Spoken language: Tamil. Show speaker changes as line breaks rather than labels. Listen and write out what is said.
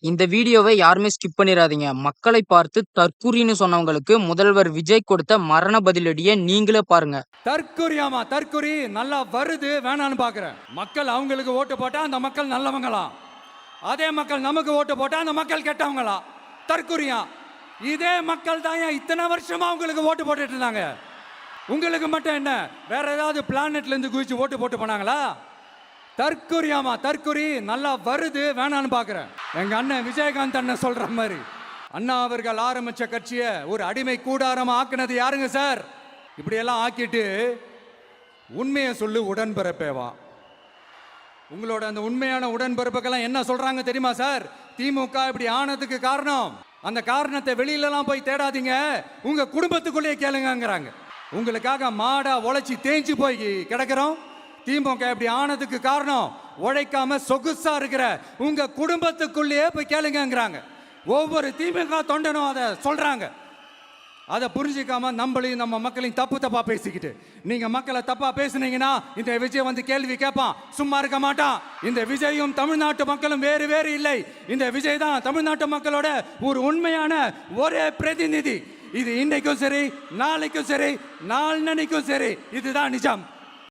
இந்த வீடியோவை யாருமே ஸ்கிப் பண்ணிராதீங்க. மக்களை பார்த்து தற்குறின்னு சொன்னவங்களுக்கு முதல்வர் விஜய் கொடுத்த மரண பதிலடிய நீங்களே பாருங்க.
தற்குறியாமா தற்குறி நல்லா வருது வேணான்னு பாக்குறேன். மக்கள் அவங்களுக்கு ஓட்டு போட்டா அந்த மக்கள் நல்லவங்களா, அதே மக்கள் நமக்கு ஓட்டு போட்டா அந்த மக்கள் கெட்டவங்களா? தற்குறியா? இதே மக்கள் தான் இத்தனை வருஷமா உங்களுக்கு ஓட்டு போட்டுட்டு இருந்தாங்க. உங்களுக்கு மட்டும் என்ன வேற ஏதாவது பிளானட்ல இருந்து குதிச்சு ஓட்டு போட்டு போனாங்களா? தற்குறியாமா தற்குறி நல்லா வருது வேணான்னு பாக்குறேன். எங்க அண்ணன் விஜயகாந்த் அண்ணன் சொல்ற மாதிரி அண்ணா அவர்கள் ஆரம்பிச்ச கட்சியை ஒரு அடிமை கூடாரமா ஆக்குனது யாருங்க சார்? இப்படியெல்லாம் ஆக்கிட்டு உண்மையை சொல்லு உடன்பிறப்பேவா. உங்களோட அந்த உண்மையான உடன்பிறப்புக்கெல்லாம் என்ன சொல்றாங்க தெரியுமா சார்? திமுக இப்படி ஆனதுக்கு காரணம், அந்த காரணத்தை வெளியிலலாம் போய் தேடாதீங்க, உங்க குடும்பத்துக்குள்ளேயே கேளுங்கிறாங்க. உங்களுக்காக மாடா உழைச்சி தேஞ்சு போய் கிடக்கிறோம். திமுக இப்படி ஆனதுக்கு காரணம் உழைக்காம சொகுசா இருக்கிற உங்க குடும்பத்துக்குள்ளேயே போய் கேளுங்கிறாங்க. ஒவ்வொரு திமுக தொண்டனும் அதை சொல்றாங்க. அதை புரிஞ்சிக்காம நம்மளையும் நம்ம மக்களையும் தப்பா பேசிக்கிட்டு நீங்க மக்களை தப்பா பேசுனீங்கன்னா இந்த விஜய் வந்து கேள்வி கேட்பான், சும்மா இருக்க மாட்டான். இந்த விஜயும் தமிழ்நாட்டு மக்களும் வேறு வேறு இல்லை. இந்த விஜய் தான் தமிழ்நாட்டு மக்களோட ஒரு உண்மையான ஒரே பிரதிநிதி. இது இன்னைக்கும் சரி, நாளைக்கும் சரி, நாளன்னைக்கும் சரி, இதுதான் நிஜம்.